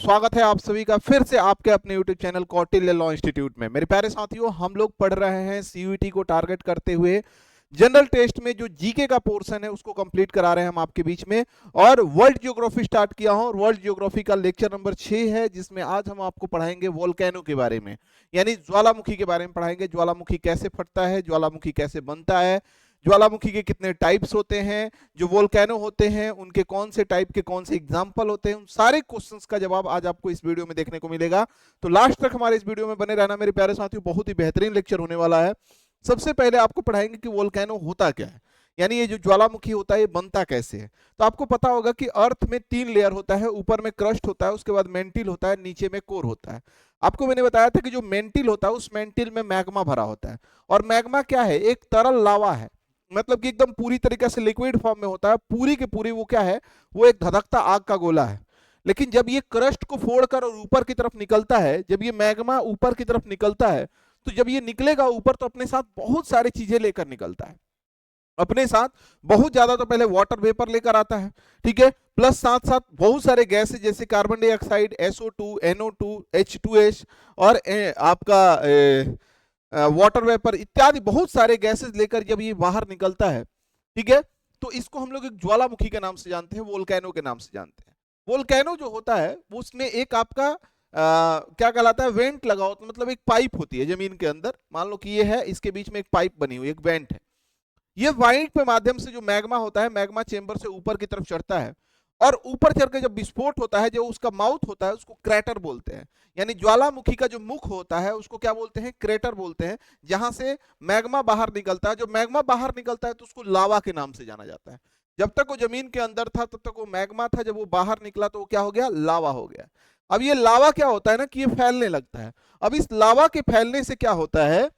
स्वागत है आप सभी का फिर से आपके अपने YouTube channel Kautilya law institute में। मेरे प्यारे साथियों, हम लोग पढ़ रहे हैं सीयूईटी को टारगेट करते हुए जनरल टेस्ट में जो जीके का पोर्शन है उसको कंप्लीट करा रहे हैं हम आपके बीच में। और वर्ल्ड ज्योग्राफी स्टार्ट किया हूं और वर्ल्ड ज्योग्राफी का लेक्चर नंबर 6 है, जिसमें आज हम आपको पढ़ाएंगे वोल्केनो के बारे में, यानी ज्वालामुखी के बारे में पढ़ाएंगे। ज्वालामुखी कैसे फटता है, ज्वालामुखी कैसे बनता है, ज्वालामुखी के कितने टाइप्स होते हैं, जो वोल्केनो होते हैं उनके कौन से टाइप के कौन से एग्जाम्पल होते हैं, उन सारे क्वेश्चंस का जवाब आज आपको इस वीडियो में देखने को मिलेगा। तो लास्ट तक हमारे इस वीडियो में बने रहना मेरे प्यारे साथियों, बहुत ही बेहतरीन लेक्चर होने वाला है। सबसे पहले आपको पढ़ाएंगे कि वोल्केनो होता क्या है, यानी ये जो ज्वालामुखी होता है ये बनता कैसे है। तो आपको पता होगा कि अर्थ में 3 लेयर होता है, ऊपर में क्रस्ट होता है, उसके बाद मेंटिल होता है, नीचे में कोर होता है। आपको मैंने बताया था कि जो मेंटिल होता है उस मेंटिल में मैग्मा भरा होता है, और मैग्मा क्या है, एक तरल लावा है, मतलब कि एकदम पूरी तरीके से लिक्विड फॉर्म में होता है। पूरी की पूरी वो क्या है, वो एक धधकता आग का गोला है। लेकिन जब ये क्रस्ट को फोड़कर और ऊपर की तरफ निकलता है, जब ये मैग्मा ऊपर की तरफ निकलता है, तो जब ये निकलेगा ऊपर तो अपने साथ बहुत सारी चीजें लेकर निकलता है। अपने साथ बहुत ज्यादा तो पहले वाटर वेपर लेकर आता है, ठीक है, प्लस साथ साथ बहुत सारे गैसेस जैसे carbon dioxide, SO2, NO2, H2S और आपका वाटर वेपर इत्यादि बहुत सारे गैसेस लेकर जब ये बाहर निकलता है, ठीक है, तो इसको हम लोग एक ज्वालामुखी के नाम से जानते हैं, वोल्केनो के नाम से जानते हैं। वोल्केनो जो होता है उसमें एक आपका क्या कहलाता है, वेंट लगा होता है, मतलब एक पाइप होती है जमीन के अंदर। मान लो कि ये है, इसके बीच में एक पाइप बनी हुई, एक वेंट है। ये वाइट के माध्यम से जो मैग्मा होता है, मैग्मा चेंबर से ऊपर की तरफ चढ़ता है, और ऊपर चढ़ के जब विस्फोट होता है, जो उसका माउथ होता है उसको क्रेटर बोलते हैं। यानी ज्वालामुखी का जो मुख होता है उसको क्या बोलते हैं, क्रेटर बोलते हैं, जहां से मैग्मा बाहर निकलता है। जो मैग्मा बाहर निकलता है तो उसको लावा के नाम से जाना जाता है। जब तक वो जमीन के अंदर था तब तक वो मैग्मा था, जब वो बाहर निकला तो वो क्या हो गया, लावा हो गया। अब ये लावा क्या होता है ना कि ये फैलने लगता है। अब इस लावा के फैलने से क्या होता है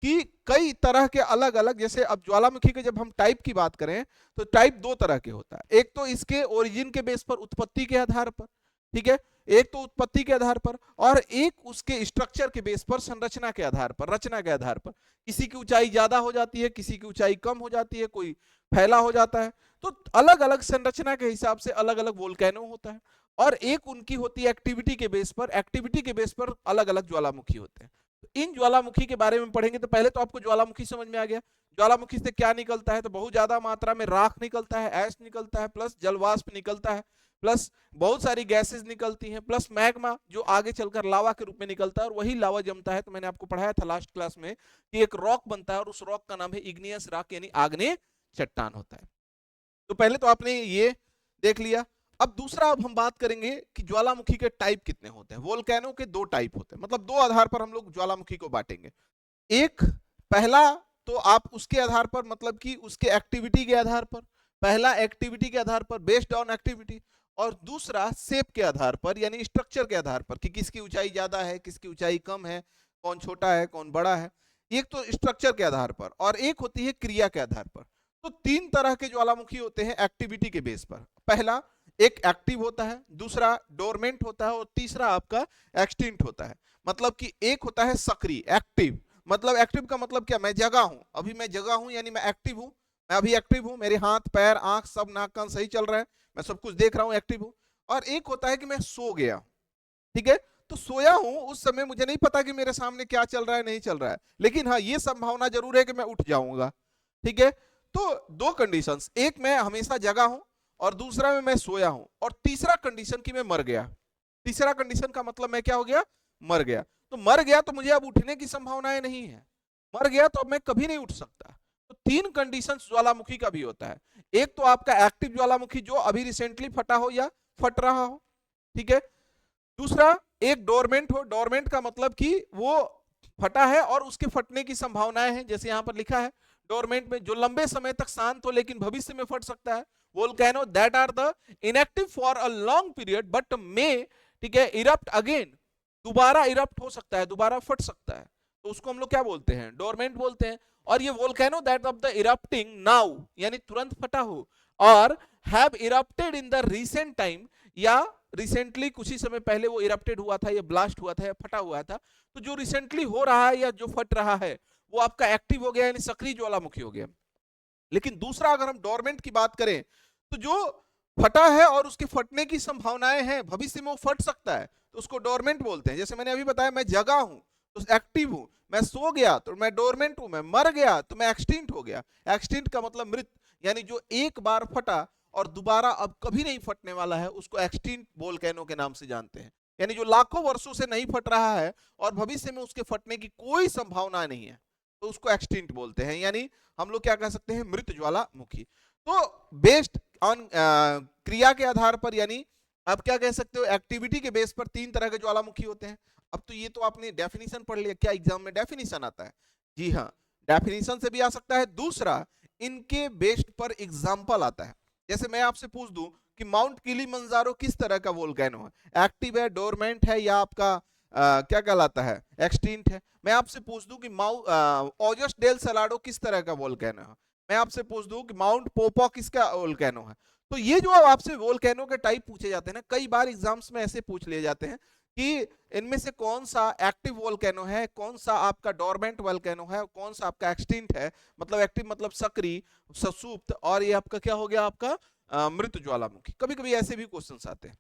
कि कई तरह के अलग अलग, जैसे अब ज्वालामुखी के जब हम टाइप की बात करें तो टाइप 2 तरह के होता है। एक तो इसके ओरिजिन के बेस पर, उत्पत्ति के आधार पर, ठीक है, एक तो उत्पत्ति के आधार पर, और एक उसके स्ट्रक्चर के बेस पर, संरचना के आधार पर, रचना के आधार पर। किसी की ऊंचाई ज्यादा हो जाती है, किसी की ऊंचाई कम हो जाती है, कोई फैला हो जाता है। तो अलग अलग संरचना के हिसाब से अलग अलग वोल्केनो होता है। और एक उनकी होती है एक्टिविटी के बेस पर, एक्टिविटी के बेस पर अलग अलग ज्वालामुखी होते हैं। इन ज्वालामुखी के बारे में पढ़ेंगे। तो पहले तो आपको ज्वालामुखी समझ में आ गया, ज्वालामुखी से क्या निकलता है, तो बहुत ज्यादा मात्रा में राख निकलता है, ऐश निकलता है, प्लस जलवाष्प निकलता है, प्लस बहुत सारी गैसेस निकलती हैं, प्लस मैग्मा जो आगे चलकर लावा के रूप में निकलता है, और वही लावा जमता है। तो मैंने आपको पढ़ाया था लास्ट क्लास में कि एक रॉक बनता है और उस रॉक का नाम है इग्नियस रॉक, यानी आग्नेय चट्टान होता है। तो पहले तो आपने ये देख लिया। अब दूसरा, अब हम बात करेंगे कि ज्वालामुखी के टाइप कितने होते हैं। वोल्केनो के 2 टाइप होते हैं, मतलब 2 आधार पर हम लोग ज्वालामुखी को बांटेंगे। एक, पहला तो आप उसके आधार पर, मतलब कि उसके एक्टिविटी के आधार पर, पहला एक्टिविटी के आधार पर, बेस्ड ऑन एक्टिविटी। और दूसरा शेप के आधार पर, यानी स्ट्रक्चर के आधार पर, कि किसकी ऊंचाई ज्यादा है, किसकी ऊंचाई कम है, कौन छोटा है, कौन बड़ा है। एक तो स्ट्रक्चर के आधार पर, और एक होती है क्रिया के आधार पर। तो 3 तरह के ज्वालामुखी होते हैं एक्टिविटी के बेस पर। पहला, एक एक्टिव होता है, दूसरा डोरमेंट होता है, और तीसरा आपका एक्सटिंक्ट होता है। मतलब कि एक होता है सक्रिय, एक्टिव, मतलब एक्टिव का मतलब क्या, मैं जगा हूं, अभी मैं जगा हूं, यानी मैं एक्टिव हूं, मैं अभी एक्टिव हूं, मेरे हाथ पैर आंख सब नाक कान सही चल रहा है, मैं सब कुछ देख रहा हूं, एक्टिव हूं। और एक होता है कि मैं सो गया, ठीक है, तो सोया हूं, उस समय मुझे नहीं पता कि मेरे सामने क्या चल रहा है, नहीं चल रहा है, लेकिन हाँ ये संभावना जरूर है कि मैं उठ जाऊंगा, ठीक है। तो 2 कंडीशंस, एक मैं हमेशा जगा हूं, और दूसरा में मैं सोया हूं, और तीसरा कंडीशन कि मैं मर गया। तीसरा कंडीशन का मतलब मैं क्या हो गया, मर गया। तो मर गया तो मुझे अब उठने की संभावनाएं नहीं है, मर गया तो अब मैं कभी नहीं उठ सकता। तो 3 कंडीशन ज्वालामुखी का भी होता है। एक तो आपका एक्टिव ज्वालामुखी जो अभी रिसेंटली फटा हो या फट रहा हो, ठीक है। दूसरा, एक डोरमेंट हो, डोरमेंट का मतलब कि वो फटा है और उसके फटने की संभावनाएं हैं, जैसे यहां पर लिखा है डोरमेंट में, जो लंबे समय तक शांत हो लेकिन भविष्य में फट सकता है। Volcano that are the inactive for a long period but may, ठीक है, इरप्ट अगेन, दोबारा इरप्ट हो सकता है, दोबारा फट सकता है, तो उसको हम लोग क्या बोलते हैं, डोरमेंट बोलते हैं। और ये volcano that of the erupting now, यानी तुरंत फटा हो, और have erupted in the recent time, या रिसेंटली कुछ ही समय पहले वो इरप्टेड हुआ था, या ब्लास्ट हुआ था, या फटा हुआ था। तो जो रिसेंटली हो रहा है या जो फट रहा है वो आपका एक्टिव हो गया, यानी सक्रिय ज्वालामुखी हो गया। लेकिन दूसरा, अगर हम डोरमेंट की बात करें, तो जो फटा है और उसके फटने की संभावनाएं हैं, भविष्य में वो फट सकता है, तो उसको डोरमेंट बोलते हैं। जैसे मैंने अभी बताया, मैं जगा हूं तो एक्टिव हूं, मैं सो गया तो मैं डोरमेंट हूं, मैं मर गया तो मैं एक्सटिंक्ट हो गया। एक्सटिंक्ट का मतलब मृत, यानी जो एक बार फटा और दोबारा अब कभी नहीं फटने वाला है, उसको एक्सटिंक्ट वोल्केनो के नाम से जानते हैं। यानी जो लाखों वर्षों से नहीं फट रहा है और भविष्य में उसके फटने की कोई संभावना नहीं है, तो उसको एक्सटिंक्ट बोलते हैं। यानी हम लोग क्या कह सकते हैं, मृत ज्वालामुखी। तो बेस्ड ऑन क्रिया के आधार पर, यानी आप क्या कह सकते हो, एक्टिविटी के बेस पर तीन तरह के ज्वालामुखी होते हैं। अब तो ये तो आपने डेफिनेशन पढ़ लिया, क्या एग्जाम में डेफिनेशन आता है? जी हाँ, डेफिनेशन से भी आ सकता है। दूसरा, इनके बेस्ड पर एग्जाम्पल आता है। जैसे मैं आपसे पूछ दूं कि माउंट किलिमंजारो किस तरह का वोल्केनो है, एक्टिव है, डोरमेंट है, या आपका क्या कहलाता है, एक्सटिंक्ट है। मैं आपसे पूछ दूं कि ओजस डेल सलाडो किस तरह का वोल्केनो है, मैं आपसे पूछ दूं कि माउंट पोपो किसका वोल्केनो है। तो ये जो आपसे वोल्केनो के टाइप पूछे जाते हैं ना, कई बार एग्जाम्स में ऐसे पूछ लिए जाते हैं कि इनमें से कौन सा एक्टिव वोल्केनो है, कौन सा आपका डोरमेंट वोल्केनो है, कौन सा आपका एक्सटिंक्ट है। मतलब एक्टिव मतलब सक्रिय, ससुप्त, और ये आपका क्या हो गया, आपका मृत ज्वालामुखी। कभी कभी ऐसे भी क्वेश्चंस आते हैं।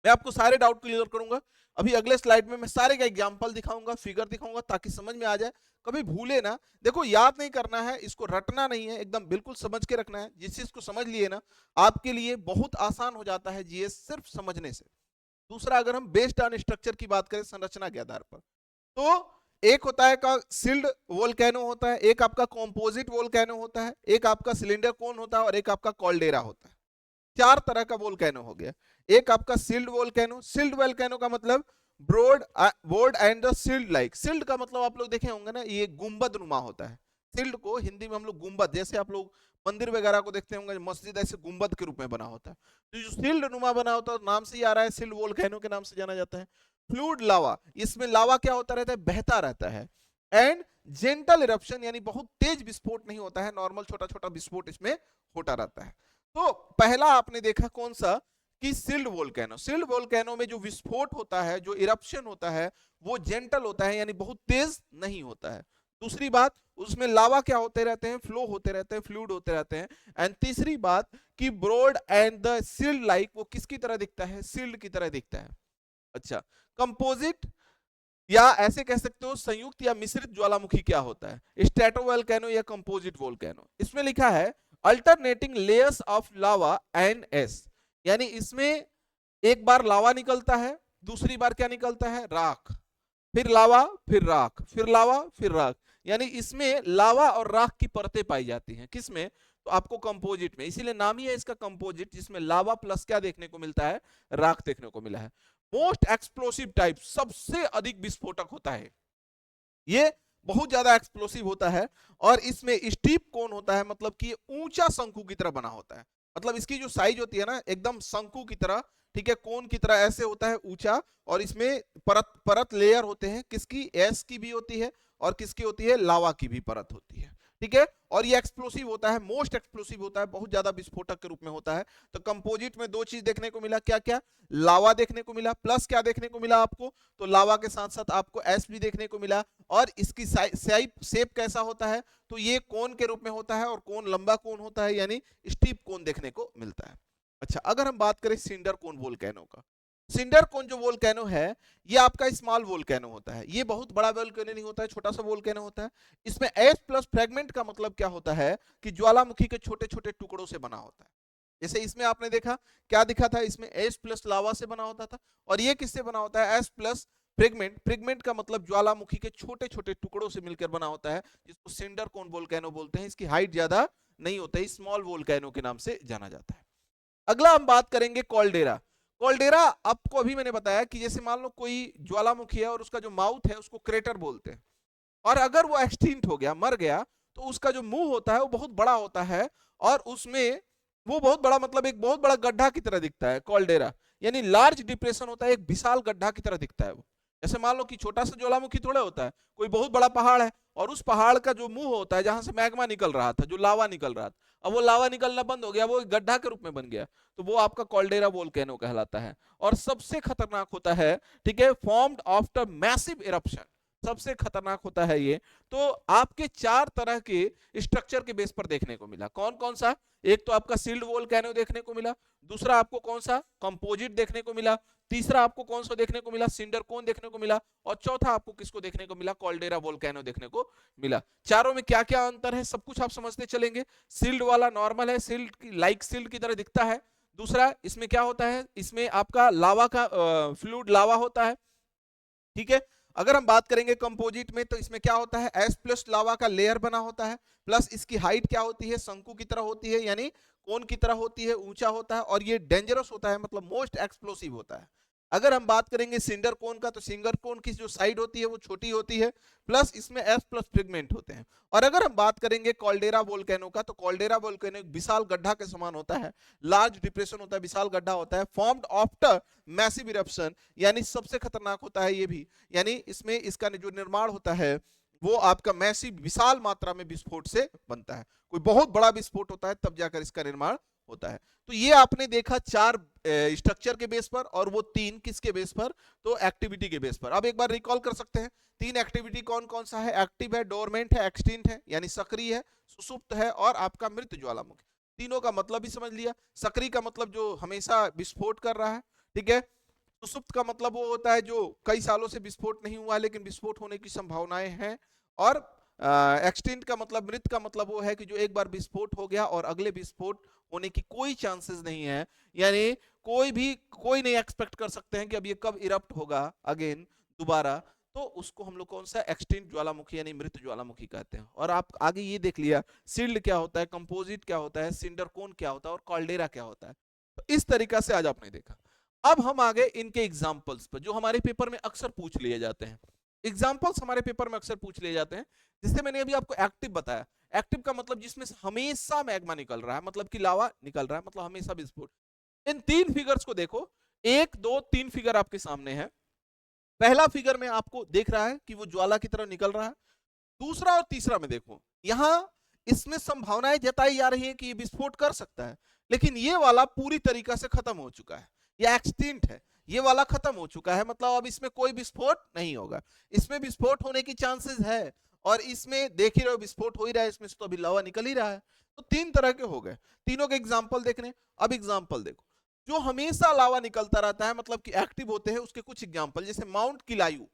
मैं आपको सारे डाउट क्लियर करूंगा। अभी अगले स्लाइड में मैं सारे का एग्जांपल दिखाऊंगा, फिगर दिखाऊंगा, ताकि समझ में आ जाए, कभी भूले ना। देखो, याद नहीं करना है, इसको रटना नहीं है, एकदम बिल्कुल समझ के रखना है। जिस चीज को समझ लिए ना, आपके लिए बहुत आसान हो जाता है जीएस सिर्फ समझने से। दूसरा, अगर हम बेस्ड ऑन स्ट्रक्चर की बात करें, संरचना के आधार पर, तो एक होता है का सिल्ड वोल्केनो होता है, एक आपका कॉम्पोजिट वोल्केनो होता है, एक आपका सिलेंडर कोन होता है, और एक आपका कॉल्डेरा होता है। चार तरह का वोल्केनो हो गया। एक आपका सिल्ड वोल्केनो, सिल्ड वोल्केनो का मतलब broad board and the shield like. Shield का मतलब आप लोग देखे होंगे ना, ये गुंबद नुमा होता है। सिल्ड को हिंदी में हम लोग गुंबद, जैसे आप लोग मंदिर वगैरह को देखते होंगे, मस्जिद ऐसे गुंबद के रूप में बना होता है। तो जो सिल्ड नुमा बना होता है, नाम से ही आ रहा है, सिल्ड वोल्केनो के नाम से जाना जाता है। फ्लूइड लावा, इसमें लावा क्या होता रहता है, बहता रहता है। एंड जेंटल इरप्शन, यानी बहुत तेज विस्फोट नहीं होता है, नॉर्मल छोटा छोटा विस्फोट इसमें होता रहता है। तो पहला आपने देखा कौन सा, कि सिल्ड वोल्केनो। सिल्ड वोल्केनो में जो विस्फोट होता है, जो इरप्शन होता है, वो जेंटल होता है, यानी बहुत तेज नहीं होता है। दूसरी बात, उसमें लावा क्या होते रहते हैं, फ्लो होते रहते हैं, फ्लूइड होते रहते हैं। एंड तीसरी बात कि broad and the shield like, वो किसकी तरह दिखता है, सिल्ड की तरह दिखता है। अच्छा, कंपोजिट या ऐसे कह सकते हो संयुक्त या मिश्रित ज्वालामुखी क्या होता है, स्ट्रेटोवोल्केनो या कंपोजिट वोल्केनो। इसमें लिखा है alternating layers of lava and S, यानी इसमें एक बार लावा निकलता है, दूसरी बार क्या निकलता है, राख, फिर लावा, फिर राख, फिर लावा, फिर राख। यानी इसमें लावा और राख की परतें पाई जाती हैं। किसमें, तो आपको कंपोजिट में, इसीलिए नाम ही है इसका कंपोजिट, जिसमें लावा प्लस क्या देखने को मिलता है, राख देखने को मिला है। मोस्ट एक्सप्लोसिव टाइप, सबसे अधिक विस्फोटक होता है ये, बहुत ज्यादा एक्सप्लोसिव होता है। और इसमें स्टीप कोन होता है, मतलब कि ऊंचा शंकु की तरह बना होता है। मतलब इसकी जो साइज होती है ना, एकदम शंकु की तरह, ठीक है, कोन की तरह ऐसे होता है ऊंचा। और इसमें परत परत लेयर होते हैं, किसकी, एस की भी होती है, और किसकी होती है, लावा की भी परत होती है। ठीक है, और ये एक्सप्लोसिव होता है, मोस्ट एक्सप्लोसिव होता है, बहुत ज्यादा विस्फोटक के रूप में होता है। तो कंपोजिट में दो चीज देखने को मिला, क्या क्या, लावा देखने को मिला, प्लस क्या देखने को मिला आपको, तो लावा के साथ साथ आपको एस भी देखने को मिला। और इसकी शेप कैसा होता है, तो ये कोन के रूप में होता है, और कोन लंबा कोन होता है, यानी स्टीप कोन देखने को मिलता है। अच्छा, अगर हम बात करें सिंडर कोन वोल्केनो का, सिंडर कोन जो वोल्केनो है, ये आपका स्मॉल वोल्केनो होता है। ये बहुत बड़ा वोल्केनो नहीं होता है, छोटा सा वोल्केनो होता है। इसमें एस प्लस फ्रेगमेंट का मतलब क्या होता है, कि ज्वालामुखी के छोटे छोटे टुकड़ों से बना होता है। जैसे इसमें आपने देखा, क्या दिखा था, इसमें एस प्लस लावा से बना होता था, और ये किससे बना होता है, एस प्लस फ्रेगमेंट। फ्रेगमेंट का मतलब ज्वालामुखी के छोटे छोटे टुकड़ों से मिलकर बना होता है, जिसको सिंडर कोन वोल्केनो बोलते हैं। इसकी हाइट ज्यादा नहीं होता है, स्मॉल वोल्केनो के नाम से जाना जाता है। अगला हम बात करेंगे कॉल्डेरा। कॉल्डेरा आपको अभी मैंने बताया कि जैसे मान लो कोई ज्वालामुखी है और उसका जो माउथ है उसको क्रेटर बोलते हैं, और अगर वो एक्सटिंक्ट हो गया, मर गया, तो उसका जो मुंह होता है वो बहुत बड़ा होता है, और उसमें वो बहुत बड़ा, मतलब एक बहुत बड़ा गड्ढा की तरह दिखता है कॉल्डेरा। यानी लार्ज डिप्रेशन होता है, एक विशाल गड्ढा की तरह दिखता है वो। जैसे मान लो कि छोटा सा ज्वालामुखी थोड़ा होता है, कोई बहुत बड़ा पहाड़ है, और उस पहाड़ का जो मुंह होता है, जहां से मैग्मा निकल रहा था, जो लावा निकल रहा था, अब वो लावा निकलना बंद हो गया, वो एक गड्ढा के रूप में बन गया, तो वो आपका कॉल्डेरा वोल्केनो कहलाता है। और सबसे खतरनाक होता है, ठीक है, फॉर्म्ड आफ्टर मैसिव इरप्शन। सबसे खतरनाक होता है ये। तो आपके 4 तरह के स्ट्रक्चर के बेस पर देखने को मिला। कौन कौन सा? एक तो आपका सील्ड वोल्केनो देखने को मिला, दूसरा आपको कौन सा? कंपोजिट देखने को मिला, तीसरा आपको कौन सा देखने को मिला? सिंडर कोन देखने को मिला, और चौथा आपको किसको देखने को मिला? कॉल्डेरा वोल्केनो देखने को मिला। चारों में क्या क्या अंतर है सब कुछ आप समझते चलेंगे। सील्ड वाला नॉर्मल है, सील्ड लाइक सील्ड की तरह दिखता है। दूसरा इसमें क्या होता है, इसमें आपका लावा का फ्लूइड लावा होता है, ठीक है। अगर हम बात करेंगे कंपोजिट में, तो इसमें क्या होता है, एस प्लस लावा का लेयर बना होता है, प्लस इसकी हाइट क्या होती है? शंकु की तरह होती है, यानी कोन की तरह होती है, ऊंचा होता है, और ये डेंजरस होता है, मतलब मोस्ट एक्सप्लोसिव होता है। अगर हम बात करेंगे सिंडर कोन का, तो सिंगर कोन की जो साइड होती है वो छोटी होती है, प्लस इसमें एस प्लस फ्रेगमेंट होते हैं। और अगर हम बात करेंगे कॉल्डेरा वोल्केनो का, तो कॉल्डेरा वोल्केनो एक विशाल गड्ढा के समान होता है, लार्ज डिप्रेशन होता है, विशाल गड्ढा होता है, फॉर्म्ड आफ्टर मैसिव इरप्शन, यानी सबसे खतरनाक होता है ये भी। यानी इसमें इसका जो निर्माण होता है वो आपका मैसिव विशाल मात्रा में विस्फोट से बनता है। कोई बहुत बड़ा विस्फोट होता है तब जाकर इसका निर्माण होता है। तो ये आपने देखा 4 स्ट्रक्चर के बेस पर, और वो 3 किसके बेस पर? तो एक्टिविटी के बेस पर। अब एक बार रिकॉल कर सकते हैं 3 एक्टिविटी कौन कौन सा है? एक्टिव है, डोरमेंट है, एक्सटिंक्ट है, यानी सक्रिय है, सुसुप्त है, और आपका मृत ज्वालामुखी। तीनों का मतलब भी समझ लिया। सक्रिय का मतलब जो हमेशा विस्फोट कर रहा है, ठीक है। सुसुप्त का मतलब वो होता है जो कई सालों से विस्फोट नहीं हुआ लेकिन विस्फोट होने की संभावनाएं हैं। और एक्सटिंक्ट का मतलब, मृत का मतलब वो है कि जो एक बार विस्फोट हो गया और अगले विस्फोट होने की कोई चांसेस नहीं है, यानी कोई नहीं एक्सपेक्ट कर सकते हैं कि अब ये कब इरप्ट होगा अगेन दोबारा। तो उसको हम लोग कौन सा? एक्सटिंक्ट ज्वालामुखी यानी मृत ज्वालामुखी कहते हैं। और आप आगे ये देख लिया सील्ड क्या होता है, कंपोजिट क्या होता है, सिंडर कोन क्या होता है, और कॉल्डेरा क्या होता है। तो इस तरीका से आज आपने देखा। अब हम आगे इनके एग्जाम्पल्स पर, जो हमारे पेपर में अक्सर पूछ लिए जाते हैं। एग्जाम्पल्स हमारे पेपर में अक्सर पूछ लिए जाते हैं, जिससे मैंने अभी आपको एक्टिव बताया। एक्टिव का मतलब जिसमें से हमेशा मैग्मा निकल रहा है, मतलब कि लावा निकल रहा है, मतलब हमेशा विस्फोट। इन 3 फिगर्स को देखो, 1 2 3 फिगर आपके सामने है। पहला फिगर में आपको देख रहा है कि वो ज्वाला की तरह निकल रहा है। दूसरा और तीसरा में देखो, यहां इसमें संभावनाएं जताई जा रही है कि ये विस्फोट कर सकता है, लेकिन ये वाला पूरी तरीका से खत्म हो चुका है, ये एक्सटिंक्ट है, ये वाला खत्म हो चुका है, मतलब अब इसमें कोई विस्फोट नहीं होगा। इसमें विस्फोट होने की चांसेस है, और इसमें देख ही रहे हो विस्फोट हो ही रहा है, इसमें से तो अभी लावा निकल ही रहा है। तो 3 तरह के हो गए, तीनों के एग्जाम्पल देखने। अब एग्जाम्पल देखो, जो हमेशा लावा निकलता रहता है, मतलब कि एक्टिव होते हैं, उसके कुछ एग्जाम्पल, जैसे माउंट किलायू।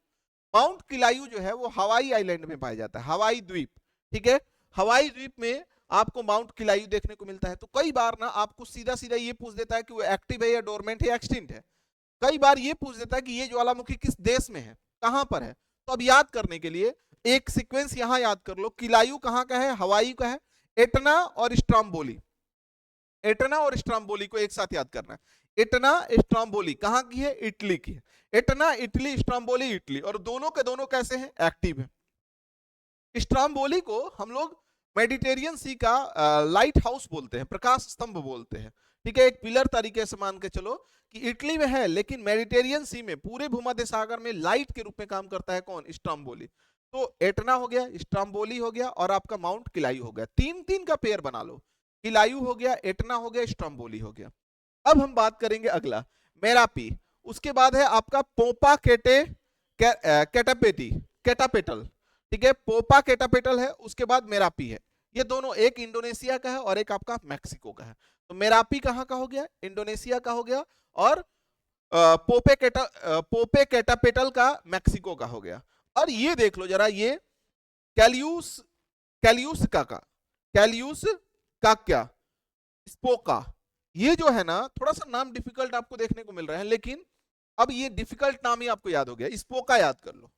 माउंट किलायू जो है वो हवाई आइलैंड में पाया जाता है, हवाई द्वीप, ठीक है। हवाई द्वीप में आपको माउंट किलायू देखने को मिलता है। तो कई बार ना आपको सीधा सीधा ये पूछ देता है कि वो एक्टिव है या डोरमेंट है या एक्सटिंक्ट है। कई बार ये पूछ देता है कि ये ज्वालामुखी किस देश में है, कहां पर है। तो अब याद करने के लिए एक सीक्वेंस यहां याद कर लो। किलायू कहां का है? हवाई का है। एटना और स्ट्रोम्बोली, एटना और स्ट्रोम्बोली को एक साथ याद करना है। एटना स्ट्रोम्बोली कहां की है? इटली की है। एटना इटली, स्ट्रोम्बोली इटली, और दोनों के दोनों कैसे हैं? एक्टिव है। स्ट्रोम्बोली को हम लोग मेडिटेरियन सी का लाइट हाउस बोलते हैं, प्रकाश स्तंभ बोलते हैं, ठीक है। एक पिलर तरीके से मान के चलो कि इटली में है, लेकिन मेडिटेरियन सी में, पूरे भूमध्य सागर में लाइट के रूप में काम करता है कौन? स्ट्रोम्बोली। तो एटना हो गया, स्ट्रोम्बोली हो गया, और आपका माउंट किलायू हो गया। 3-3 का पेयर बना लो, किलायू हो गया, एटना हो गया, स्ट्रोम्बोली हो गया। अब हम बात करेंगे अगला, मेरापी। उसके बाद है आपका पोपा केटे कैटापेटी, कैटापेटल, ठीक है। पोपा कैटापेटल है, उसके बाद मेरापी है। ये दोनों, एक इंडोनेशिया का है और एक आपका मैक्सिको का है। तो मेरापी कहां का हो गया? इंडोनेशिया का हो गया। और पोपे कैटापेटल का मैक्सिको का हो गया। और ये देख लो जरा, ये कैलियूस, कैलियूस का कैलियूस का क्या, स्पोका। ये जो है ना, थोड़ा सा नाम डिफिकल्ट आपको देखने को मिल रहा है, लेकिन अब ये डिफिकल्ट नाम ही आपको याद हो गया। स्पोका याद कर लो।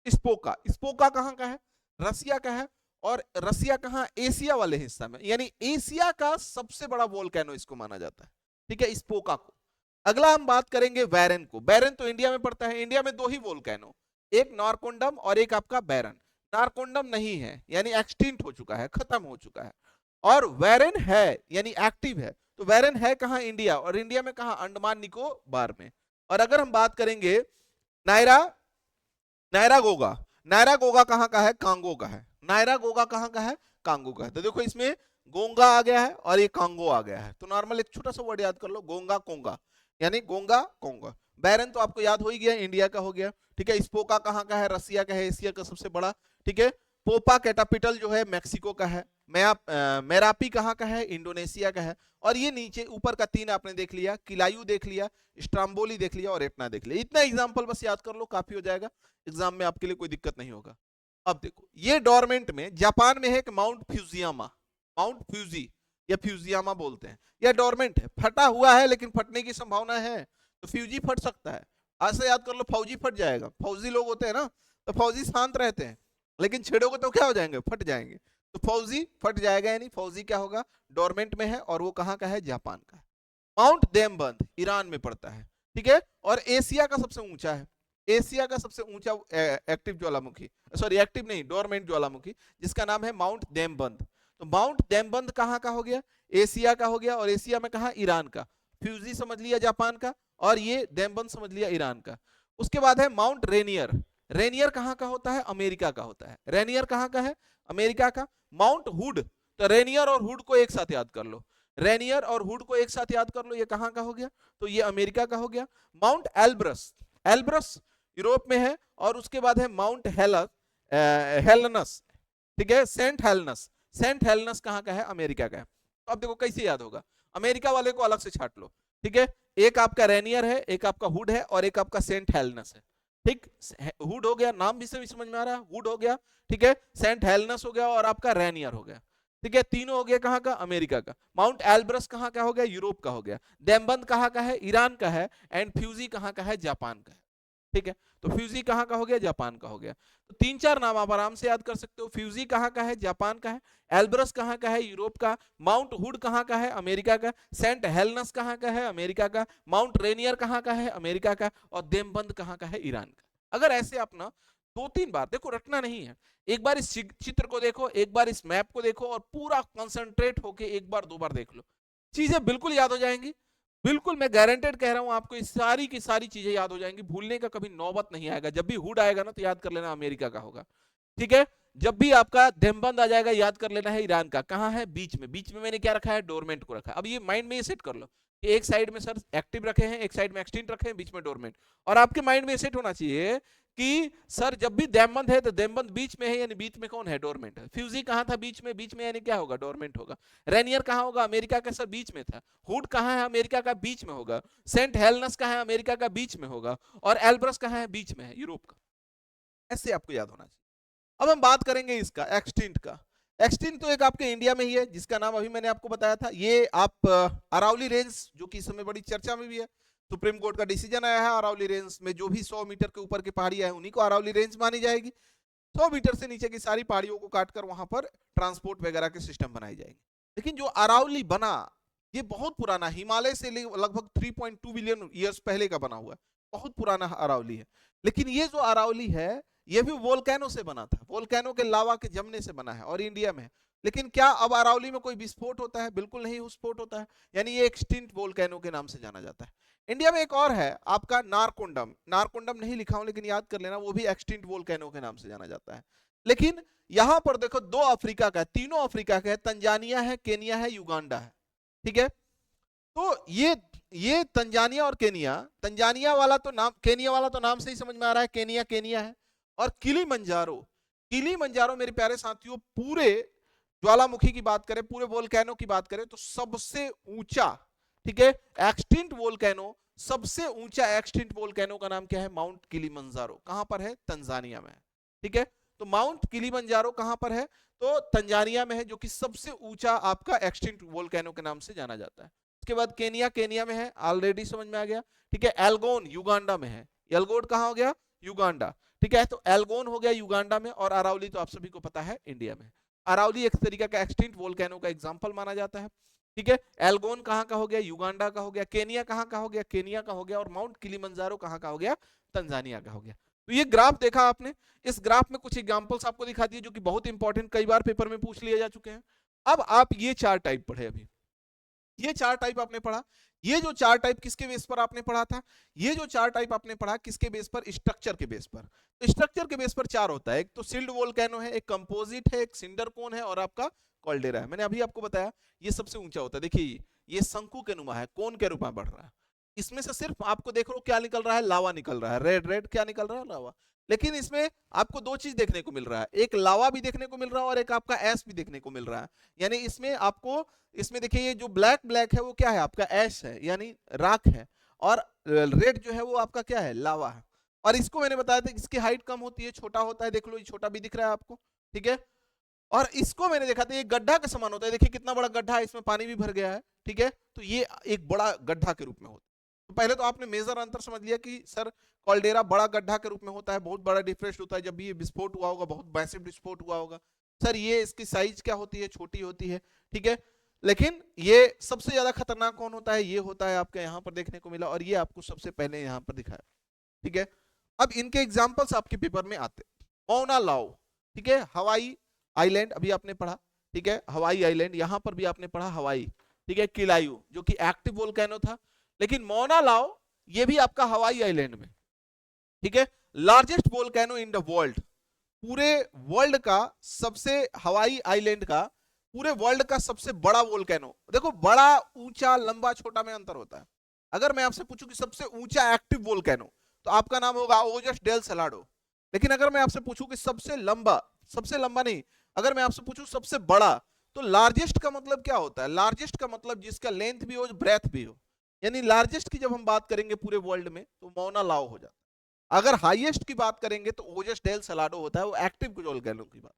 स्पोका, स्पोका कहां का है? रसिया का है। और रसिया कहां? एशिया वाले हिस्सा में, यानी एशिया का सबसे बड़ा वोल्केनो इसको माना जाता है, ठीक है, स्पोका को। अगला हम बात करेंगे बैरन को। बैरन तो इंडिया में पड़ता है। इंडिया में 2 ही वोल्केनो, एक नारकोंडम और एक आपका बैरन। नारकोंडम नहीं है, यानी एक्सटिंक्ट हो चुका है, खत्म हो चुका है। और वैरन है, यानी एक्टिव है। तो वैरन है कहां? इंडिया। और इंडिया में कहां? अंडमान निकोबार में। और अगर हम बात करेंगे नायरा, नायरागोगा, नायरागोगा कहां का है? कांगो का है। नायरागोगा कहां का है? कांगो का है। तो देखो इसमें गोंगा आ गया है और ये कांगो आ गया है। तो नॉर्मल एक छोटा सा वर्ड याद कर लो, गोंगा कोंगा, यानी गोंगा कोंगा। बैरन तो आपको याद हो ही गया, इंडिया का हो गया, ठीक है। स्पोका कहाँ का है, रसिया का है, एशिया का सबसे बड़ा, ठीक है। पोपा कैटापिटल जो है मेक्सिको का है। मेरापी कहाँ का है, इंडोनेशिया का है। और ये नीचे ऊपर का 3 आपने देख लिया, किलायू देख लिया, स्ट्राम्बोली देख लिया और एटना देख लिया। इतना एग्जाम्पल बस याद कर लो, काफी हो जाएगा, एग्जाम में आपके लिए कोई दिक्कत नहीं होगा। अब देखो ये डोरमेंट में जापान में है कि माउंट फ्यूजियामा, माउंट फ्यूजी या फ्यूजियामा बोलते हैं, यह डोरमेंट है, फटा हुआ है लेकिन फटने की संभावना है, तो फ्यूजी फट सकता है। आज से याद कर लो, फौजी फट जाएगा, फौजी लोग होते हैं ना, तो फौजी शांत रहते हैं, लेकिन छेड़ोगे तो क्या हो जाएंगे, फट जाएंगे, तो फौजी फट जाएगा, यानी फौजी क्या होगा, डोरमेंट में है, और वो कहाँ का है, जापान का है। माउंट देमबंद ईरान में पड़ता है, ठीक है। और एशिया का सबसे ऊंचा है, एशिया का सबसे ऊंचा एक्टिव ज्वालामुखी, सॉरी एक्टिव नहीं, डोरमेंट ज्वालामुखी, जिसका नाम है माउंट देमबंद। तो माउंट देमबंद कहाँ का हो गया, एशिया का हो गया, और एशिया में कहा, ईरान का। फ्यूजी समझ लिया जापान का, और ये देमबंद समझ लिया ईरान का। उसके बाद है माउंट रेनियर, रेनियर कहाँ का होता है, अमेरिका का होता है, रेनियर कहाँ का है, अमेरिका का। माउंट हुड, तो रेनियर और हुड को एक साथ याद कर लो, रेनियर और हुड को एक साथ याद कर लो, ये कहाँ का हो गया, तो ये अमेरिका का हो गया। माउंट एल्ब्रस, एल्ब्रस यूरोप में है। और उसके बाद है माउंट हेलनस, ठीक है, सेंट हेलनस, सेंट हेलनस कहाँ का है, अमेरिका का है। तो अब देखो कैसे याद होगा, अमेरिका वाले को अलग से छाट लो, ठीक है। एक आपका रेनियर है, एक आपका हुड है, और एक आपका सेंट हेलनस है, ठीक। हुड हो गया, नाम भी समझ में आ रहा है, हुड हो गया, ठीक है। सेंट हेलनस हो गया, और आपका रेनियर हो गया, ठीक है। तीनों हो गया कहाँ का, अमेरिका का। माउंट एल्ब्रस कहाँ का हो गया, यूरोप का हो गया। देमबंद कहाँ का है, ईरान का है। एंड फ्यूजी कहाँ का है, जापान का है, ठीक है। तो फ्यूजी कहाँ का हो गया, जापान का हो गया। तो 3-4 नाम आप आराम से याद कर सकते हो। फ्यूजी कहाँ का है, जापान का है। एल्ब्रस कहाँ का है, यूरोप का। माउंट हुड कहाँ का है, अमेरिका का। सेंट हेलनस कहाँ का है, अमेरिका का। माउंट रेनियर कहाँ का है, अमेरिका का। और देमबंद कहाँ का है, ईरान का। अगर ऐसे आप ना 2-3 बार देखो, रटना नहीं है, एक बार इस चित्र को देखो, एक बार इस मैप को देखो, और पूरा कंसंट्रेट होके एक बार 2 बार देख लो, चीजें बिल्कुल याद हो जाएंगी। बिल्कुल मैं गारंटेड कह रहा हूं आपको, इस सारी की सारी चीजें याद हो जाएंगी, भूलने का कभी नौबत नहीं आएगा। जब भी हुड आएगा ना, तो याद कर लेना अमेरिका का होगा, ठीक है। जब भी आपका देमबंद आ जाएगा, याद कर लेना है ईरान का। कहां है, बीच में, बीच में मैंने क्या रखा है, डोरमेंट को रखा है। अब ये माइंड में ये सेट कर लो कि एक साइड में सर एक्टिव रखे हैं, एक साइड में एक्सटिंक्ट रखे हैं, बीच में डोरमेंट। और आपके माइंड में सेट होना चाहिए कि सर जब भी देमबंद है, तो देमबंद बीच में है, यानी बीच में कौन है, डोरमेंट है। फ्यूजी कहां था, बीच में, बीच में यानी क्या होगा, डोरमेंट होगा। रेनियर कहां होगा, अमेरिका का, सर बीच में था। हुड कहां है, अमेरिका का, बीच में होगा। सेंट हेलनस कहां है, अमेरिका का, बीच में होगा। और एल्ब्रस कहां है, बीच में है, यूरोप का। ऐसे आपको याद होना चाहिए। अब हम बात करेंगे इसका एक्सटिंक्ट का। एक्सटिंक्ट तो एक आपके इंडिया में ही है, जिसका नाम अभी मैंने आपको बताया था। ये आप अरावली रेंज, जो कि इस समय बड़ी चर्चा में भी है, सुप्रीम कोर्ट का डिसीजन आया है, अरावली रेंज में जो भी 100 मीटर के ऊपर की पहाड़ियां हैं, उन्हीं को अरावली रेंज मानी जाएगी। 100 मीटर से नीचे की सारी पहाड़ियों को काटकर वहां पर ट्रांसपोर्ट वगैरह के सिस्टम बनाए जाएंगे। लेकिन जो अरावली बना, ये बहुत पुराना, हिमालय से लगभग 3.2 बिलियन ईयर्स पहले का बना हुआ है, बहुत पुराना अरावली है। लेकिन ये जो अरावली है, ये भी वोल्केनो से बना था, वोल्केनो के लावा के जमने से बना है, और इंडिया में है। लेकिन क्या अब अरावली में कोई विस्फोट होता है, बिल्कुल नहीं विस्फोट होता है, यानी ये एक्सटिंक्ट वोल्केनो के नाम से जाना जाता है। इंडिया में एक और है आपका नारकोंडम, नारकोंडम नहीं लिखा हूं लेकिन याद कर लेना, वो भी एक्सटिंक्ट वोल्केनो के नाम से जाना जाता है। लेकिन यहां पर देखो 2 अफ्रीका का है, तीनों अफ्रीका का है, तंजानिया है, केनिया है, युगांडा है, ठीक है। तो ये तंजानिया और केनिया, तंजानिया वाला तो नाम, केनिया वाला तो नाम से ही समझ में आ रहा है, केनिया केनिया है। और किलीमंजारो, किलीमंजारो मेरे प्यारे साथियों, पूरे ज्वालामुखी की बात करें, पूरे वोल्केनो की बात करें, तो सबसे ऊंचा, ठीक है, एक्सटिंक्ट वोल्केनो, सबसे ऊंचा एक्सटिंक्ट वोल्केनो का नाम क्या है, माउंट किलीमंजारो। कहां पर है, तंजानिया में है, ठीक है। तो माउंट किलीमंजारो कहां पर है, तो तंजानिया में है, जो कि सबसे ऊंचा आपका एक्सटिंक्ट वोल्केनो के नाम से जाना जाता है। उसके बाद केनिया, केनिया में है, ऑलरेडी समझ में आ गया, ठीक है। एल्गोन युगांडा में है, एल्गोन कहां हो गया, युगांडा, ठीक है। तो एल्गोन हो गया युगांडा में, और अरावली तो आप सभी को पता है इंडिया में। अरावली एक तरीका का एक्सटिंक्ट वोल्केनो का एग्जांपल माना जाता है, ठीक है। एल्गोन कहां का हो गया, युगांडा का हो गया। केनिया कहां का हो गया, केनिया का हो गया। और माउंट किलीमंजारो कहां का हो गया, तंजानिया का हो गया। तो ये ग्राफ देखा आपने, इस ग्राफ में कुछ एग्जांपल्स आपको दिखा दिए, जो कि बहुत इंपॉर्टेंट, कई बार पेपर में पूछ लिए जा चुके हैं। अब आप ये 4 टाइप पढ़े, अभी ये 4 टाइप आपने पढ़ा। ये जो 4 टाइप किसके बेस पर आपने पढ़ा था, ये जो 4 टाइप आपने पढ़ा किसके बेस पर, स्ट्रक्चर के बेस पर। तो स्ट्रक्चर के बेस पर 4 होता है, एक तो सिल्ड वोल्केनो है, एक कंपोजिट है, एक सिंडर कोन है, और आपका कॉल्डेरा है। मैंने अभी आपको बताया ये सबसे ऊंचा होता है। देखिए ये शंकु के नुमा है, कोन के रूप में बढ़ रहा है। इसमें से सिर्फ आपको देख लो क्या निकल रहा है, लावा निकल रहा है, रेड रेड क्या निकल रहा है, लावा। लेकिन इसमें आपको दो चीज देखने को मिल रहा है, एक लावा भी देखने को मिल रहा है और एक आपका ऐश भी देखने को मिल रहा है। यानी इसमें आपको, इसमें देखिए ये जो ब्लैक ब्लैक है वो क्या है, आपका ऐश है यानी राख है, और रेड जो है वो आपका क्या है, लावा है। और इसको मैंने बताया था इसकी हाइट कम होती है, छोटा होता है, देख लो ये छोटा भी दिख रहा है आपको, ठीक है। और इसको मैंने देखा था ये गड्ढा के समान होता है, देखिए कितना बड़ा गड्ढा है, इसमें पानी भी भर गया है, ठीक है। तो ये एक बड़ा गड्ढा के रूप में होता है। तो पहले तो आपने मेजर अंतर समझ लिया कि सर कॉल्डेरा बड़ा गड्ढा के रूप में होता है, बहुत बड़ा डिफरेंस होता है, जब भी ये विस्फोट हुआ होगा बहुत मैसिव विस्फोट हुआ होगा। सर ये इसकी साइज क्या होती है, छोटी होती है, ठीक है। लेकिन ये सबसे ज्यादा खतरनाक कौन होता है, ये होता है आपके यहाँ पर देखने को मिला, और ये आपको सबसे पहले यहाँ पर दिखाया, ठीक है। अब इनके एग्जाम्पल्स आपके पेपर में आते, मौना लाओ, ठीक है, हवाई आइलैंड अभी आपने पढ़ा, ठीक है, हवाई आइलैंड, यहां पर भी आपने पढ़ा हवाई, ठीक है, किलायू जो कि एक्टिव वोल्केनो था। लेकिन मौना लाओ ये भी आपका हवाई आइलैंड में, ठीक है, largest volcano in the world, पूरे वर्ल्ड का सबसे, हवाई आइलैंड का पूरे वर्ल्ड का सबसे बड़ा वोल्केनो। देखो बड़ा ऊंचा लंबा छोटा में अंतर होता है। अगर मैं आपसे पूछूं कि सबसे ऊंचा एक्टिव वोल्केनो, तो आपका नाम होगा ओजस डेल सलाडो। लेकिन अगर मैं आपसे पूछूं कि सबसे लंबा नहीं, अगर मैं आपसे पूछूं सबसे बड़ा, तो लार्जेस्ट का मतलब क्या होता है, लार्जेस्ट का मतलब जिसका लेंथ भी हो ब्रेथ भी हो, यानी लार्जेस्ट की जब हम बात करेंगे पूरे वर्ल्ड में तो मौना लाओ हो जाता है। अगर हाईएस्ट की बात करेंगे तो ओजस डेल सलाडो होता है, वो एक्टिव वोल्केनो की बात।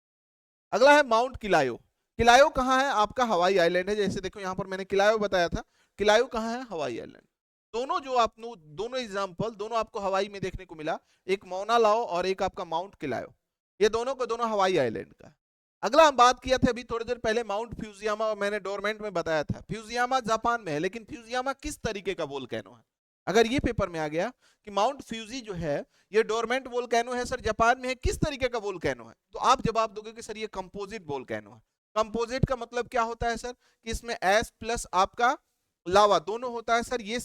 अगला है माउंट किलायो। किलायो कहाँ है, आपका हवाई आइलैंड है, जैसे देखो यहाँ पर मैंने किलायो बताया था, किलायो कहाँ है, हवाई आइलैंड। दोनों जो आप दोनों एग्जाम्पल दोनों आपको हवाई में देखने को मिला, एक मौना लाओ और एक आपका माउंट किलायो, ये दोनों को दोनों हवाई आइलैंड का। अगला हम बात किया था अभी थोड़ी देर पहले माउंट फ्यूजियामा, और मैंने डोरमेंट में बताया था फ्यूजियामा जापान में है, लेकिन फ्यूजियामा किस तरीके का वोल्केनो है। अगर ये पेपर में आ गया कि माउंट फ्यूजी जो है ये डोरमेंट वोल्केनो है सर, जापान में है, किस तरीके का वोल्केनो है, तो आप जवाब दोगे कि सर ये कंपोजिट वोल्केनो है। कंपोजिट का मतलब क्या होता है सर, कि इसमें एस प्लस आपका लावा दोनों होता है सर, ये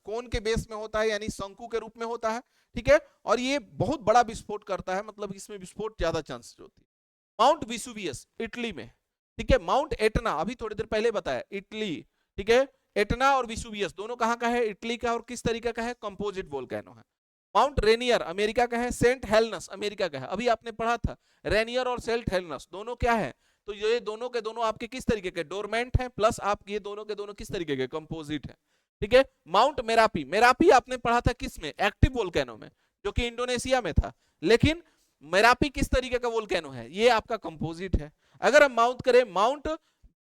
कोन के बेस में होता है यानी शंकु के रूप में होता है, ठीक है। और ये बहुत बड़ा विस्फोट करता है, मतलब इसमें विस्फोट ज्यादा चांसेस होती है। माउंट विसुवियस इटली में, ठीक है, माउंट एटना अभी थोड़ी देर पहले बताया इटली, ठीक है, एटना और विसुवियस दोनों कहां का है, इटली का, और किस तरीके का है, कंपोजिट वोल्केनो है। माउंट रेनियर अमेरिका का है, सेंट हेलेनस अमेरिका का है, अभी आपने पढ़ा था रेनियर और सेंट हेलेनस दोनों क्या है, तो ये दोनों के दोनों आपके किस तरीके के, डोरमेंट है, प्लस आप ये दोनों के दोनों किस तरीके के, कंपोजिट है, ठीक है। माउंट मेरापी, मेरापी आपने पढ़ा था किस में, एक्टिव वोल्केनो में, जो कि इंडोनेशिया में था। लेकिन मेरापी किस तरीके का वोल्केनो है, ये आपका कंपोजिट है। अगर हम माउंट करें माउंट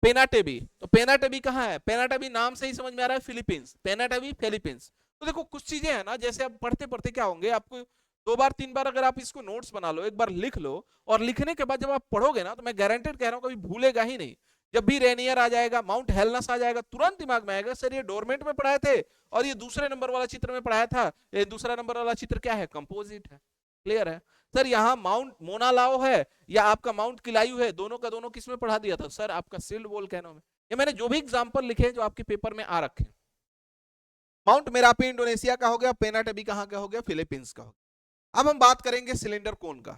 पेनाटेबी, तो पेनाटेबी कहाँ है, पेनाटेबी नाम से ही समझ में आ रहा है फिलीपींस, पेनाटेबी फिलीपींस। तो देखो कुछ चीजें हैं ना, जैसे आप पढ़ते पढ़ते क्या होंगे, आपको दो बार तीन बार अगर आप इसको नोट्स बना लो, एक बार लिख लो, और लिखने के बाद जब आप पढ़ोगे ना, तो मैं गारंटेड कह रहा हूं कभी भूलेगा ही नहीं। जब भी रेनियर आ जाएगा, माउंट हेलनस आ जाएगा, तुरंत दिमाग में आएगा सर ये डोरमेंट में पढ़ाए थे, और ये दूसरे नंबर वाला चित्र में पढ़ाया था, ये दूसरा नंबर वाला चित्र क्या है, कंपोजिट है। क्लियर है सर, यहाँ माउंट मोनालाओ है या आपका माउंट किलायू है, दोनों का दोनों किस में पढ़ा दिया था सर, आपका सिल्ड वोल्केनो में। ये मैंने जो भी एग्जांपल लिखे हैं जो आपके पेपर में आ रखे हैं। माउंट मेरापी इंडोनेशिया का हो गया, पेनाटेबी कहां का हो गया, फिलीपींस का हो गया। अब हम बात करेंगे सिलेंडर कोन का,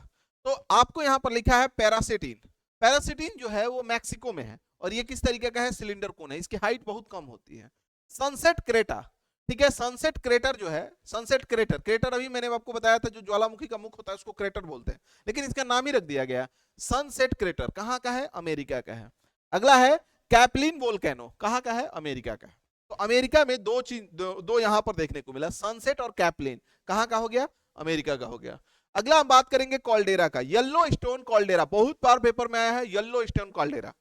तो आपको यहां पर लिखा है पैरासिटीन। पैरासिटीन जो है वो मैक्सिको में है, और ये किस तरीके का है, सिलेंडर कोन है, इसकी हाइट बहुत कम होती है। सनसेट क्रेटा, ठीक है, सनसेट क्रेटर जो है, सनसेट क्रेटर, क्रेटर अभी मैंने आपको बताया था जो ज्वालामुखी का मुख होता है उसको क्रेटर बोलते हैं, लेकिन इसका नाम ही रख दिया गया सनसेट क्रेटर, कहां का है, अमेरिका का है। अगला है कैपलिन वोल्केनो, कहां का है, अमेरिका का। तो अमेरिका में दो चीज दो यहां पर देखने को मिला, सनसेट और कैपलिन, कहां का हो गया, अमेरिका का हो गया। अगला हम बात करेंगे कॉल्डेरा का, येलो स्टोन कॉल्डेरा, बहुत बार पेपर में आया है येलो स्टोन कॉल्डेरा।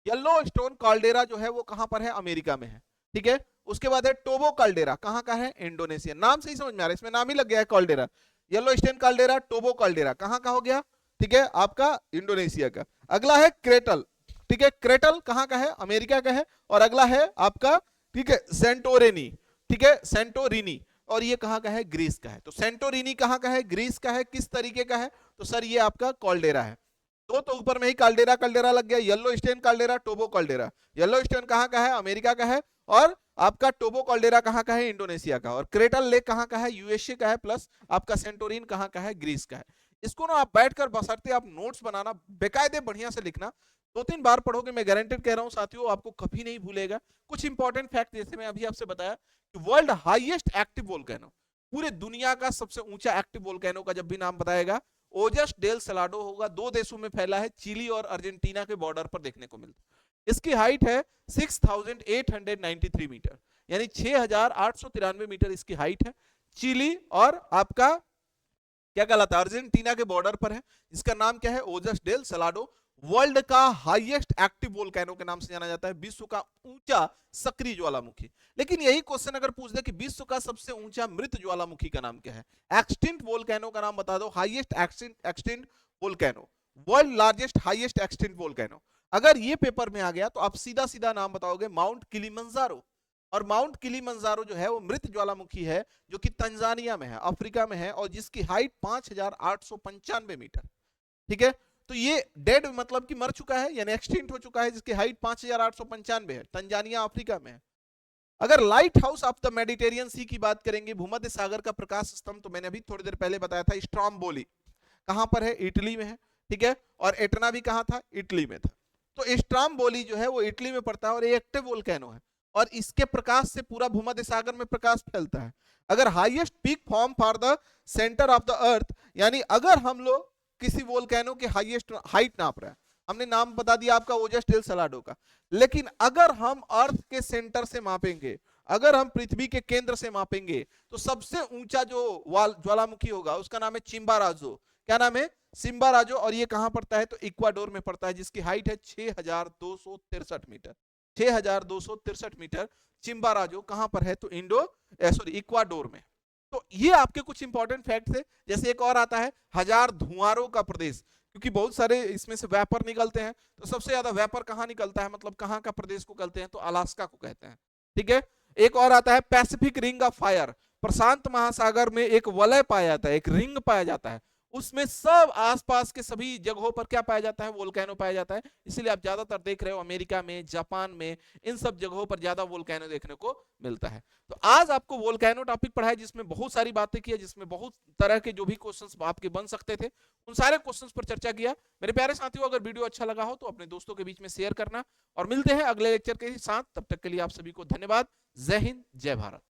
येलो स्टोन कॉल्डेरा जो है वो कहां पर है, अमेरिका में है, ठीक है। उसके बाद है टोबो कॉल्डेरा, कहां का है, इंडोनेशिया, नाम से ही समझ में आ रहा है, इसमें नाम ही लग गया है कॉल्डेरा, येलो स्टोन कॉल्डेरा, टोबो कॉल्डेरा, कहां का हो गया, ठीक है, आपका इंडोनेशिया का। अगला है क्रेटल, ठीक है, क्रेटल कहां का है, अमेरिका का है। और अगला है आपका, ठीक है, सेंटोरेनी, ठीक है, सेंटोरिनी, और ये कहां का है, ग्रीस का है। तो सेंटोरिनी कहां का है, ग्रीस का है, किस तरीके का है, तो सर ये आपका कॉल्डेरा है। दो तो ऊपर में ही कॉल्डेरा कॉल्डेरा लग गया, येलो स्टोन कॉल्डेरा, टोबो कॉल्डेरा। येलो स्टोन कहां का है, अमेरिका का है, और आपका टोबो कॉल्डेरा कहां का है, इंडोनेशिया का। और क्रेटल लेक कहां का है, यूएसए का है, प्लस आपका सेंटोरिन कहां का है, ग्रीस का है। इसको ना आप बैठकर बशर्ते आप नोट्स बनाना, बेकायदे बढ़िया से लिखना, दो तीन बार पढ़ोगे, मैं गारंटेड कह रहा हूं साथियों आपको कभी नहीं भूलेगा। कुछ इंपॉर्टेंट फैक्ट जैसे मैं अभी आपसे बताया वर्ल्ड हाईएस्ट एक्टिव वोल्केनो, पूरे दुनिया का सबसे ऊंचा एक्टिव वोल्केनो का जब भी नाम बताएगा ओजस डेल सलाडो होगा। दो देशों में फैला है, चिली और अर्जेंटीना के बॉर्डर पर देखने को मिलता है। इसकी हाइट है 6893 मीटर, यानी 6893 मीटर इसकी हाइट है। चिली और आपका क्या कहलाता है, अर्जेंटीना के बॉर्डर पर है। इसका नाम क्या है, ओजस डेल सलाडो। वर्ल्ड का हाईएस्ट एक्टिव वोल्केनो के नाम से जाना जाता है, विश्व का ऊंचा सक्रिय ज्वालामुखी। लेकिन यही क्वेश्चन अगर पूछ दे कि विश्व का सबसे ऊंचा मृत ज्वालामुखी का नाम क्या है, एक्सटिंक्ट वोल्केनो का नाम बता दो, highest extinct volcano, world largest highest extinct volcano. अगर ये पेपर में आ गया तो आप सीधा सीधा नाम बताओगे माउंट किलिमंजारो। और माउंट किलिमंजारो जो है वो मृत ज्वालामुखी है जो कि तंजानिया में है, अफ्रीका में है, और जिसकी हाइट 5895 मीटर। ठीक है, तो ये डेड मतलब कि मर चुका है, यानी एक्सटिंक्ट हो चुका है, जिसकी हाइट 5895 है, तंजानिया अफ्रीका में है। अगर lighthouse of the Mediterranean Sea की बात करेंगे, भूमध्य सागर का प्रकाश स्तंभ, तो मैंने अभी थोड़ी देर पहले बताया था स्ट्रोम्बोली, कहां पर है, इटली में है। ठीक है, और एटना भी कहां था, इटली में था। तो स्ट्रोम्बोली जो है वो इटली में पड़ता है और एक्टिव वोल्केनो है, और इसके प्रकाश से पूरा भूमध्य सागर में प्रकाश फैलता है। अगर highest peak form for the centre of the earth, यानी अगर हम लोग किसी वोल्केनो के हाईएस्ट हाइट नाप रहे हैं, हमने नाम बता दिया आपका ओजस डेल सलाडो का, लेकिन अगर हम अर्थ के सेंटर से मापेंगे, अगर हम पृथ्वी के केंद्र से मापेंगे, तो सबसे ऊंचा जो ज्वालामुखी होगा उसका नाम है चिम्बाराजो। क्या नाम है, चिम्बाराजो, और ये कहां पड़ता है, तो इक्वाडोर में पड़ता है, जिसकी हाइट है 6263 मीटर। 6263 मीटर चिम्बाराजो कहां पर है, तो इक्वाडोर में। तो ये आपके कुछ इंपॉर्टेंट फैक्ट्स है। जैसे एक और आता है हजार धुआरों का प्रदेश, क्योंकि बहुत सारे इसमें से वेपर निकलते हैं, तो सबसे ज्यादा वेपर कहां निकलता है, मतलब कहां का प्रदेश को कहते हैं, तो अलास्का को कहते हैं। ठीक है, एक और आता है पैसिफिक रिंग ऑफ फायर, प्रशांत महासागर में एक वलय पाया जाता है, एक रिंग पाया जाता है, उसमें सब आसपास के सभी जगहों पर क्या पाया जाता है, वोल्केनो पाया जाता है। इसलिए आप ज्यादातर देख रहे हो अमेरिका में, जापान में, इन सब जगहों पर ज्यादा वोल्केनो देखने को मिलता है। तो आज आपको वोल्केनो टॉपिक पढ़ा है, जिसमें बहुत सारी बातें की है, जिसमें बहुत तरह के जो भी क्वेश्चंस आपके बन सकते थे उन सारे क्वेश्चंस पर चर्चा किया। मेरे प्यारे साथियों, अगर वीडियो अच्छा लगा हो तो अपने दोस्तों के बीच में शेयर करना, और मिलते हैं अगले लेक्चर के साथ। तब तक के लिए आप सभी को धन्यवाद। जय हिंद, जय भारत।